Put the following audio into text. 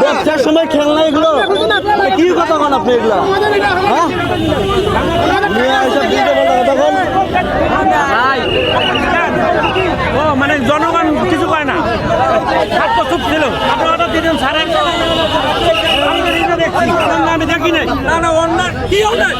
ব্যবসার সময় খেলনা এগুলো কি কথা বল আপনি এগুলো ও মানে জনগণ কিছু পায় না চুপ ছিল আপনারা দিলেন সারা আমি দেখি নাই না না অন্যায় কি অন্যায়